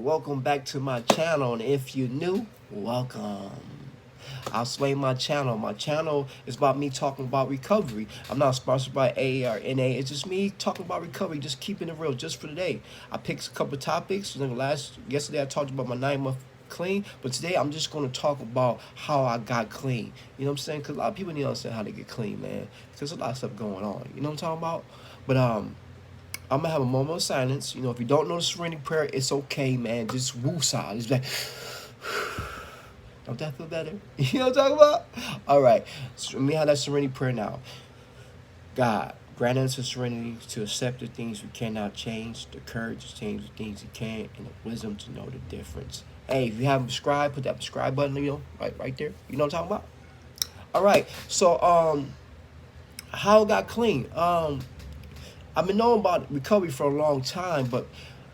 welcome back to my channel, and if you're new, welcome. I'll explain my channel. My channel is about me talking about recovery. I'm not sponsored by A or NA. It's just me talking about recovery, just keeping it real, just for today. I picked a couple topics. Yesterday I talked about my 9-month clean, but today I'm just going to talk about how I got clean. You know what I'm saying? Because a lot of people need to understand how to get clean, man. Because there's a lot of stuff going on. You know what I'm talking about? But I'm gonna have a moment of silence. You know, if you don't know the Serenity Prayer, it's okay, man. Just woo-side. It's like, don't that feel better? You know what I'm talking about? All right. So let me have that Serenity Prayer now. God, grant us the serenity to accept the things we cannot change, the courage to change the things we can, and the wisdom to know the difference. Hey, if you haven't subscribed, put that subscribe button, right there. You know what I'm talking about? All right. So, how I got clean? I've been knowing about recovery for a long time, but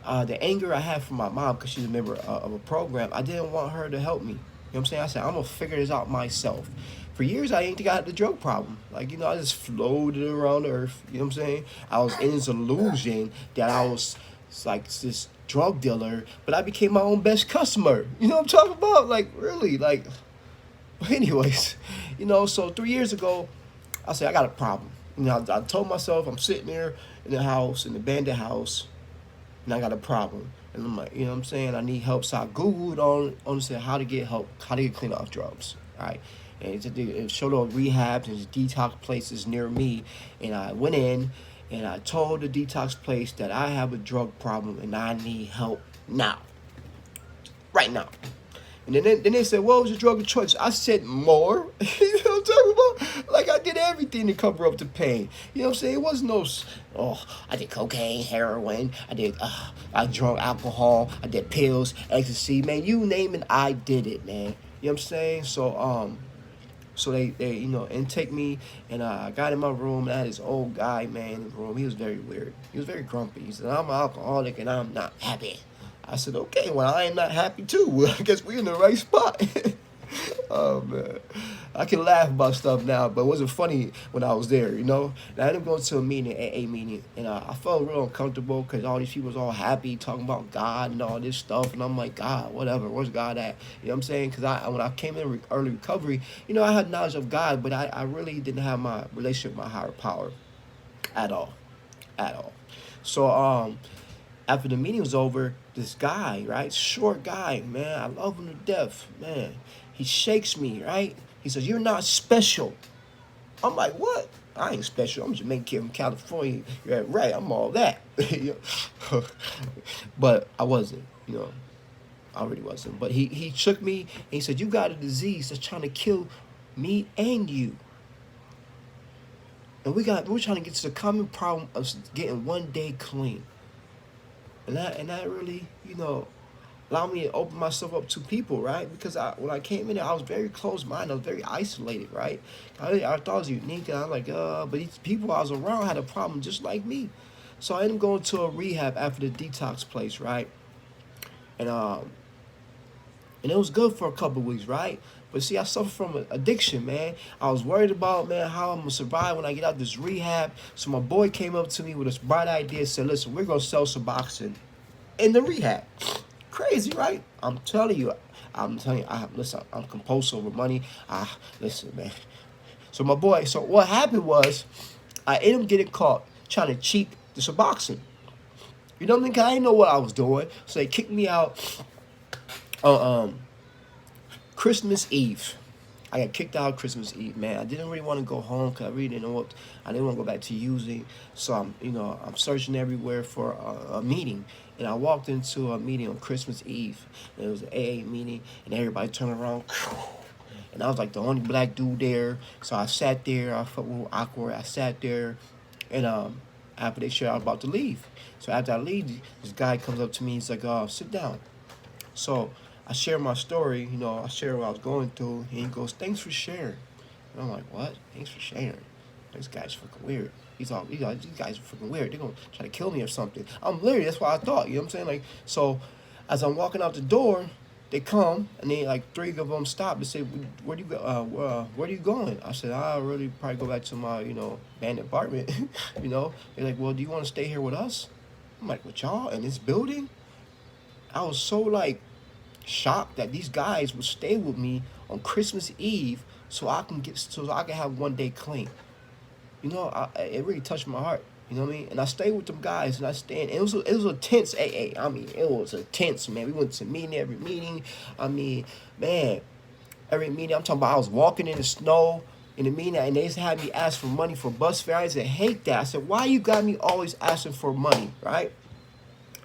the anger I had from my mom, because she's a member of a program, I didn't want her to help me. You know what I'm saying? I said, I'm going to figure this out myself. For years, I didn't think I had the drug problem. Like, I just floated around the earth. You know what I'm saying? I was in this illusion that I was like this drug dealer, but I became my own best customer. You know what I'm talking about? Like, really? Like, anyways, so 3 years ago, I said, I got a problem. I told myself I'm sitting there in the house, in the abandoned house, and I got a problem. And I'm like, you know what I'm saying? I need help. So I Googled on said how to get help, how to get clean off drugs. All right. And it showed up rehabs and detox places near me. And I went in and I told the detox place that I have a drug problem and I need help now. Right now. And then they said, what was your drug of choice? I said, more. You know what I'm talking about? Like, I did everything to cover up the pain. You know what I'm saying? It wasn't I did cocaine, heroin. I drank alcohol. I did pills, ecstasy. Man, you name it, I did it, man. You know what I'm saying? So they intake me, and I got in my room, and I had this old guy, man, in the room. He was very weird. He was very grumpy. He said, I'm an alcoholic, and I'm not happy. I said, okay, well, I am not happy too. Well, I guess we're in the right spot. Oh, man. I can laugh about stuff now, but it wasn't funny when I was there, And I ended up going to a meeting, an AA meeting, and I felt real uncomfortable because all these people was all happy, talking about God and all this stuff, and I'm like, God, whatever, where's God at? You know what I'm saying? Because when I came in early recovery, I had knowledge of God, but I really didn't have my relationship with my higher power at all. So, after the meeting was over, this guy, right, short guy, man, I love him to death, man. He shakes me, right? He says, you're not special. I'm like, what? I ain't special. I'm a Jamaican kid from California. You're right, I'm all that. But I wasn't, I really wasn't. But he shook me, and he said, you got a disease that's trying to kill me and you. And we're trying to get to the common problem of getting one day clean. And that really, allowed me to open myself up to people, right? Because when I came in there, I was very closed-minded. I was very isolated, right? I thought I was unique, and I'm like, but these people I was around had a problem just like me. So I ended up going to a rehab after the detox place, right? And it was good for a couple of weeks, right? But see, I suffer from addiction, man. I was worried about, man, how I'm going to survive when I get out of this rehab. So my boy came up to me with this bright idea, said, listen, we're going to sell Suboxone in the rehab. Crazy, right? I'm telling you, listen, I'm compulsive over money. Listen, man. So what happened was, I ended up getting caught trying to cheat the Suboxone. You know what I mean? 'Cause I didn't know what I was doing. So they kicked me out on Christmas Eve. I got kicked out Christmas Eve, man. I didn't really want to go home because I really didn't know I didn't want to go back to using. So I'm searching everywhere for a meeting. And I walked into a meeting on Christmas Eve. And it was an AA meeting, and everybody turned around. And I was like the only black dude there. So I sat there. I felt a little awkward. I sat there. And after they shared, I was about to leave. So after I leave, this guy comes up to me. He's like, sit down. So I share my story, I share what I was going through, and he goes, thanks for sharing. And I'm like, what? Thanks for sharing. This guy's fucking weird. These guys are fucking weird. They're going to try to kill me or something. I'm literally, that's what I thought, you know what I'm saying? Like, so as I'm walking out the door, they come, and they, like, 3 of them stop and say, where do you go? Where are you going? I said, I'll really probably go back to my, abandoned apartment, They're like, well, do you want to stay here with us? I'm like, with y'all in this building? I was so like shocked that these guys would stay with me on Christmas Eve so I can have one day clean. You know, it really touched my heart. You know what I mean? And I stayed with them guys, and I stayed. It was a tense AA. I mean, it was a tense, man. We went to meeting every meeting. I mean, man, every meeting. I'm talking about I was walking in the snow in the meeting, and they used to have me ask for money for bus fare. I said, hate that. I said, why you got me always asking for money, right?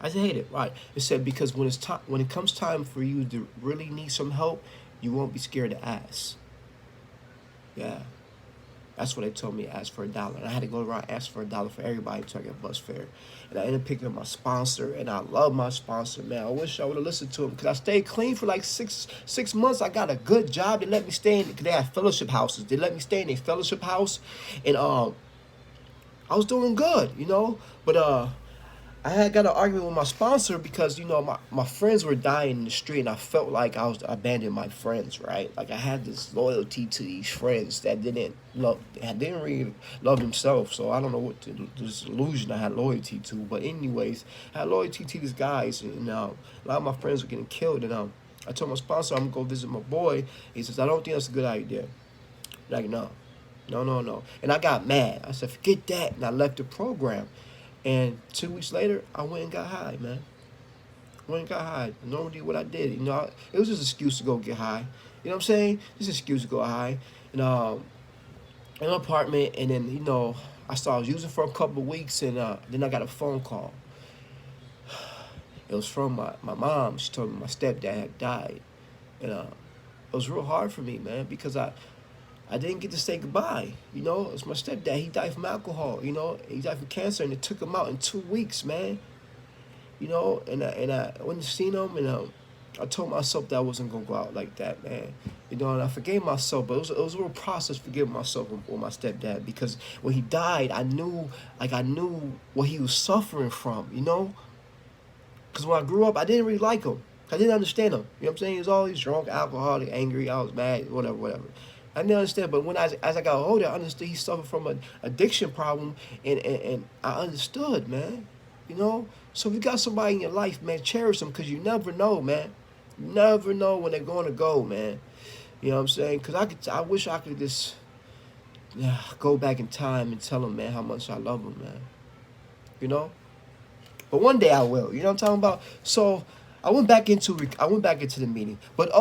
I said, hate it, right? It said because when it comes time for you to really need some help, you won't be scared to ask. Yeah. That's what they told me to ask for $1. And I had to go around and ask for $1 for everybody to get bus fare. And I ended up picking up my sponsor, and I love my sponsor, man. I wish I would have listened to him because I stayed clean for like six months. I got a good job. They let me stay in because they had fellowship houses. They let me stay in a fellowship house, and I was doing good, you know. But I had got an argument with my sponsor because my friends were dying in the street, and I felt like I was abandoning my friends, right? Like I had this loyalty to these friends that didn't really love themselves. So I don't know this illusion I had loyalty to, but anyways, I had loyalty to these guys, and a lot of my friends were getting killed, and I told my sponsor I'm gonna go visit my boy. He says I don't think that's a good idea. Like no, no, no, no, and I got mad. I said forget that, and I left the program. And 2 weeks later, I went and got high, man. Went and got high. Normally, what I did, it was just an excuse to go get high. You know what I'm saying? Just an excuse to go high. And in an apartment, and then I started using for a couple of weeks, and then I got a phone call. It was from my mom. She told me my stepdad had died, and it was real hard for me, man, because I didn't get to say goodbye. It's my stepdad. He died from alcohol. He died from cancer, and it took him out in 2 weeks, man. And I went to see him, and I told myself that I wasn't gonna go out like that, man. And I forgave myself, but it was a real process forgiving myself with my stepdad because when he died, I knew what he was suffering from. Because when I grew up, I didn't really like him. I didn't understand him. You know what I'm saying? He was always drunk, alcoholic, angry. I was mad, whatever. I didn't understand, but as I got older, I understood he suffered from an addiction problem, and I understood, man. So if you got somebody in your life, man, cherish them because you never know, man. You never know when they're going to go, man. You know what I'm saying? Because I wish I could just go back in time and tell them, man, how much I love them, man. But one day I will. You know what I'm talking about? So I went back into the meeting. But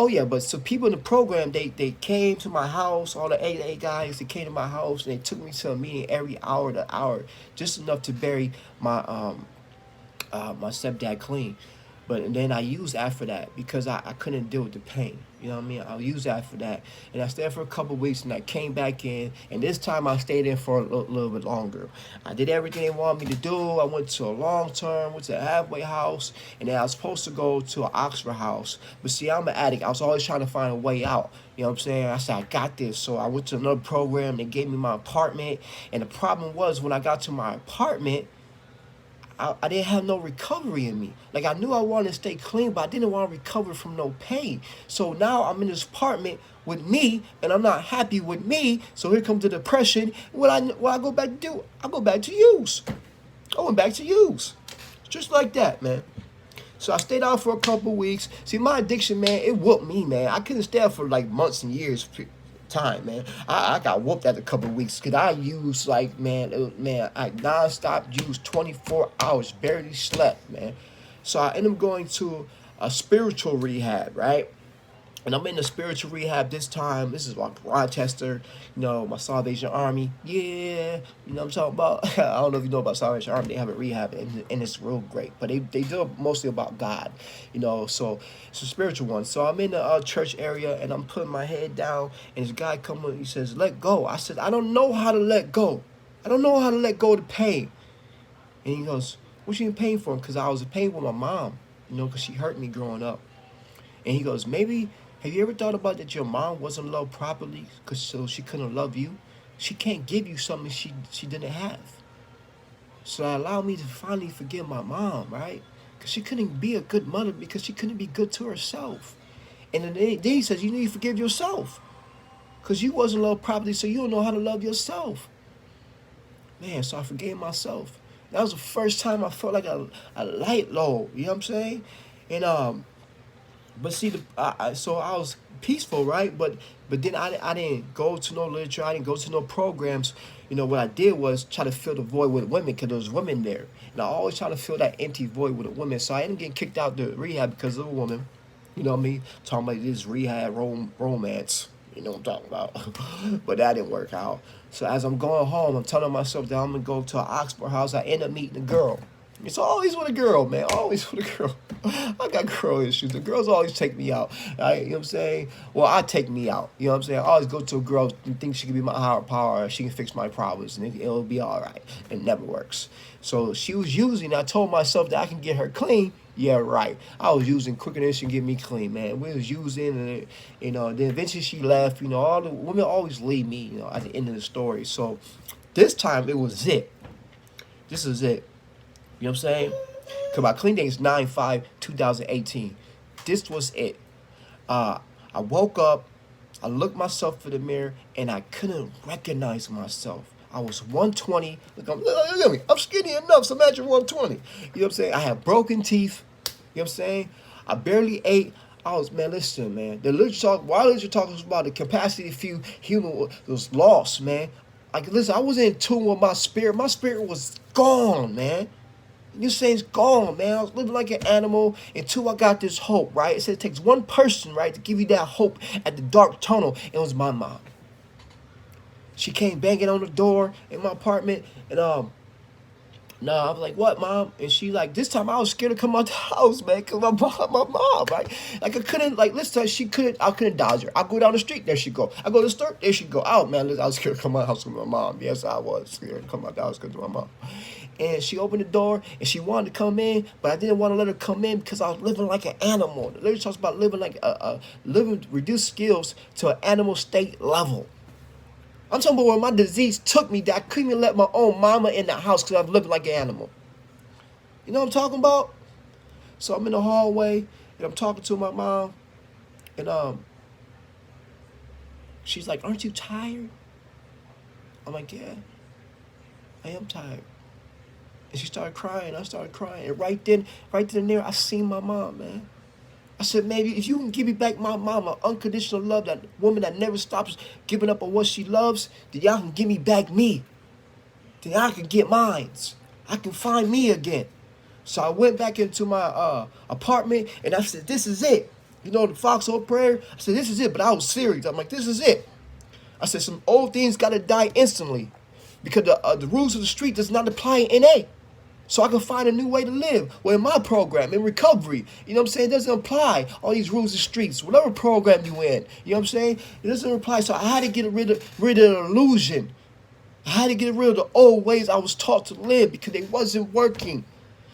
so people in the program, they came to my house, all the AA guys, they came to my house, and they took me to a meeting every hour to hour, just enough to bury my my stepdad clean. But then I used after that because I couldn't deal with the pain. You know what I mean? I used after that. And I stayed for a couple of weeks, and I came back in. And this time I stayed in for a little bit longer. I did everything they wanted me to do. I went to a long term, went to a halfway house. And then I was supposed to go to an Oxford house. But see, I'm an addict. I was always trying to find a way out. You know what I'm saying? I said, I got this. So I went to another program. They gave me my apartment. And the problem was when I got to my apartment, I didn't have no recovery in me. Like I knew I wanted to stay clean, but I didn't want to recover from no pain. So now I'm in this apartment with me, and I'm not happy with me. So here comes the depression. What I go back to do? I go back to use. I went back to use, just like that, man. So I stayed out for a couple weeks. See, my addiction, man, it whooped me, man. I couldn't stay out for like months and years. Time, man. I got whooped after a couple of weeks because I used I nonstop used 24 hours, barely slept, man. So I ended up going to a spiritual rehab, right? And I'm in the spiritual rehab this time. This is like Rochester, my Salvation Army. Yeah, you know what I'm talking about? I don't know if you know about Salvation Army. They have a rehab, and it's real great. But they do mostly about God, so it's a spiritual one. So I'm in the church area, and I'm putting my head down, and this guy comes up, he says, let go. I said, I don't know how to let go. I don't know how to let go of the pain. And he goes, what you in pain for? Because I was in pain with my mom, because she hurt me growing up. And he goes, maybe... have you ever thought about that your mom wasn't loved properly so she couldn't love you? She can't give you something she didn't have. So that allowed me to finally forgive my mom, right? Because she couldn't be a good mother because she couldn't be good to herself. And then he says you need to forgive yourself. Because you wasn't loved properly, so you don't know how to love yourself. Man, so I forgave myself. That was the first time I felt like a light load, you know what I'm saying? And but see, so I was peaceful, right? But then I didn't go to no literature. I didn't go to no programs. You know, what I did was try to fill the void with women because there was women there, and I always try to fill that empty void with a woman. So I ended up getting kicked out the rehab because of a woman. You know what I mean? Talking about this rehab romance. You know what I'm talking about. But that didn't work out. So as I'm going home, I'm telling myself that I'm gonna go to an Oxford house. I end up meeting a girl. It's always with a girl, man. Always with a girl. I got girl issues. The girls always take me out. Right? You know what I'm saying? Well, I take me out. You know what I'm saying? I always go to a girl and think she can be my higher power. She can fix my problems and it'll be all right. It never works. So she was using. I told myself that I can get her clean. Yeah, right. I was using quicker than she can get me clean, man. We was using, and you know. Then eventually she left. You know, all the women always leave me. You know, at the end of the story. So this time it was it. This is it. You know what I'm saying? Because my clean date is 9/5/2018. This was it. I woke up, I looked myself in the mirror, and I couldn't recognize myself. I was 120. Look at me. I'm skinny enough, so imagine 120. You know what I'm saying? I had broken teeth. You know what I'm saying? I barely ate. I was, man, listen, man. The literature talk, why literature talks about the capacity to feel human was lost, man. Like, listen, I wasn't in tune with my spirit. My spirit was gone, man. You saying it's gone, man. I was living like an animal until I got this hope, right? It said it takes one person, right, to give you that hope at the dark tunnel. It was my mom. She came banging on the door in my apartment, and I was like, "What, mom?" And she like, this time I was scared to come out the house, man, cause my mom, right? Like I couldn't, like this time I couldn't dodge her. I go down the street, there she go. I go to the store, there she go. Oh man, listen, I was scared to come out the house with my mom. Yes, I was scared to come out the house because of my mom. And she opened the door and she wanted to come in, but I didn't want to let her come in because I was living like an animal. The literature talks about living like living reduced skills to an animal state level. I'm talking about where my disease took me that I couldn't even let my own mama in the house because I was living like an animal. You know what I'm talking about? So I'm in the hallway and I'm talking to my mom, and she's like, "Aren't you tired?" I'm like, "Yeah, I am tired." And she started crying. I started crying. And right then and there, I seen my mom, man. I said, "Maybe if you can give me back my mama, unconditional love, that woman that never stops giving up on what she loves, then y'all can give me back me. Then I can get mines. I can find me again." So I went back into my apartment and I said, "This is it." You know, the foxhole prayer. I said, "This is it." But I was serious. I'm like, "This is it." I said, some old things got to die instantly because the rules of the street does not apply in NA. So I can find a new way to live. Well, in my program, in recovery, you know what I'm saying? It doesn't apply all these rules of streets, whatever program you in. You know what I'm saying? It doesn't apply. So I had to get rid of the illusion. I had to get rid of the old ways I was taught to live because they wasn't working.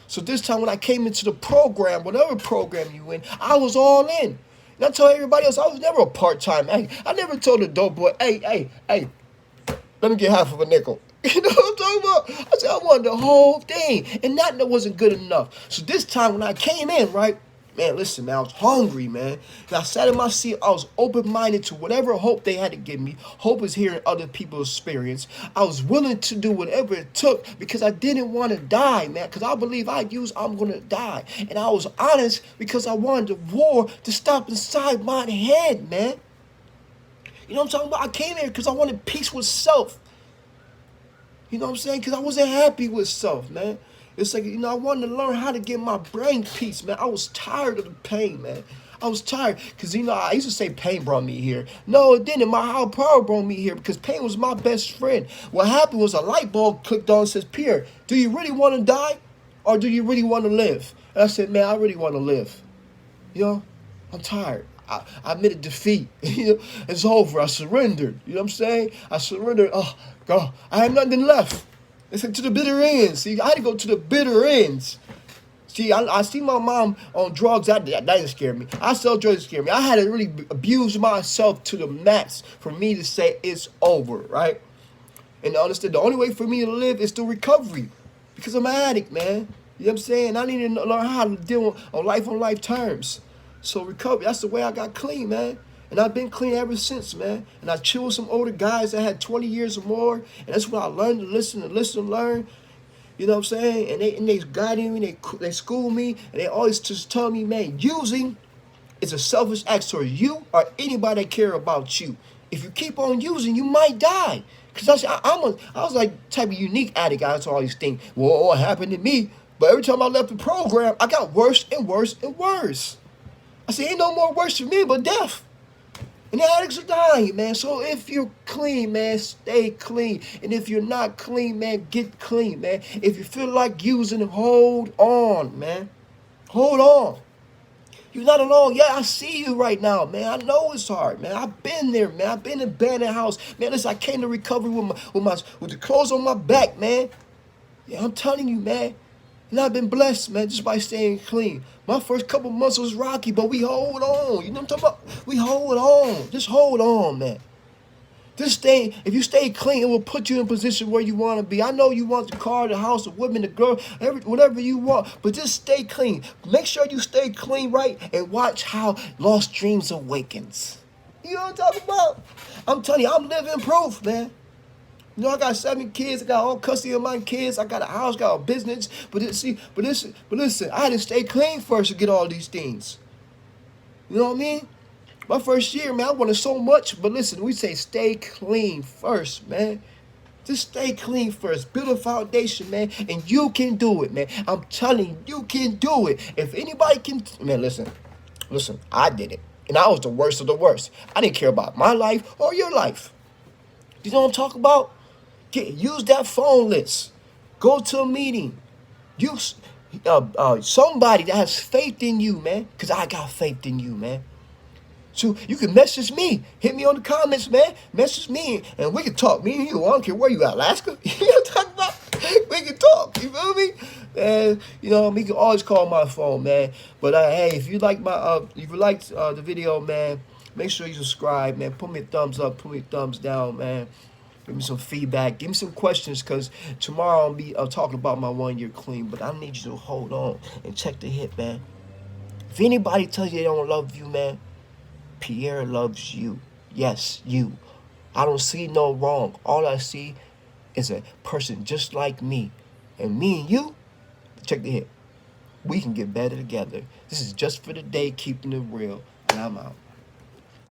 So this time when I came into the program, whatever program you in, I was all in. And I told everybody else, I was never a part-time. I never told the dope boy, hey, let me get half of a nickel. You know what I'm talking about? I said, I wanted the whole thing. And that wasn't good enough. So this time when I came in, right? Man, listen, man, I was hungry, man. And I sat in my seat. I was open-minded to whatever hope they had to give me. Hope is hearing other people's experience. I was willing to do whatever it took because I didn't want to die, man. Because I believe I'm going to die. And I was honest because I wanted the war to stop inside my head, man. You know what I'm talking about? I came here because I wanted peace with self. You know what I'm saying? Because I wasn't happy with self, man. It's like, you know, I wanted to learn how to get my brain peace, man. I was tired of the pain, man. I was tired because, you know, I used to say pain brought me here. No, it didn't. My higher power brought me here because pain was my best friend. What happened was a light bulb clicked on and says, "Pierre, do you really want to die or do you really want to live?" And I said, "Man, I really want to live. You know, I'm tired. I admitted defeat. You know, it's over. I surrendered. You know what I'm saying? I surrendered. Oh, God, I had nothing left. It's like to the bitter ends. See, I had to go to the bitter ends. See, I see my mom on drugs. That didn't scare me. I sell drugs to scare me. I had to really abuse myself to the max for me to say it's over, right? And to understand the only way for me to live is through recovery because I'm an addict, man. You know what I'm saying? I need to learn how to deal on life terms. So recovery, that's the way I got clean, man. And I've been clean ever since, man. And I chill with some older guys that had 20 years or more. And that's when I learned to listen and learn. You know what I'm saying? And they guiding me, they school me, and they always just tell me, man, using is a selfish act towards you or anybody that care about you. If you keep on using, you might die. Cause I was like type of unique addict. I saw all these things. Well, what happened to me? But every time I left the program, I got worse and worse and worse. I said, ain't no more worse for me but death. And the addicts are dying, man. So if you're clean, man, stay clean. And if you're not clean, man, get clean, man. If you feel like using, hold on, man. Hold on. You're not alone. Yeah, I see you right now, man. I know it's hard, man. I've been there, man. I've been in an abandoned house. Man, listen, I came to recovery with the clothes on my back, man. Yeah, I'm telling you, man. And I've been blessed, man, just by staying clean. My first couple months was rocky, but we hold on. You know what I'm talking about? We hold on. Just hold on, man. Just stay. If you stay clean, it will put you in a position where you want to be. I know you want the car, the house, the woman, the girl, whatever you want, but just stay clean. Make sure you stay clean, right? And watch how lost dreams awakens. You know what I'm talking about? I'm telling you, I'm living proof, man. You know, I got 7 kids. I got all custody of my kids. I got a house, got a business. But listen, I had to stay clean first to get all these things. You know what I mean? My first year, man, I wanted so much. But listen, we say stay clean first, man. Just stay clean first. Build a foundation, man. And you can do it, man. I'm telling you, you can do it. If anybody can, man, listen, I did it. And I was the worst of the worst. I didn't care about my life or your life. You know what I'm talking about? Use that phone list. Go to a meeting. Use somebody that has faith in you, man. Because I got faith in you, man. So you can message me. Hit me on the comments, man. Message me. And we can talk. Me and you. I don't care where you at. Alaska? You know what I'm talking about? We can talk. You feel me? And, you know, you can always call my phone, man. But, hey, if you like the video, man, make sure you subscribe, man. Put me a thumbs up. Put me a thumbs down, man. Give me some feedback. Give me some questions, because tomorrow I'll be talking about my 1 year clean. But I need you to hold on and check the hit, man. If anybody tells you they don't love you, man, Pierre loves you. Yes, you. I don't see no wrong. All I see is a person just like me. And me and you, check the hit. We can get better together. This is just for the day, keeping it real. And I'm out.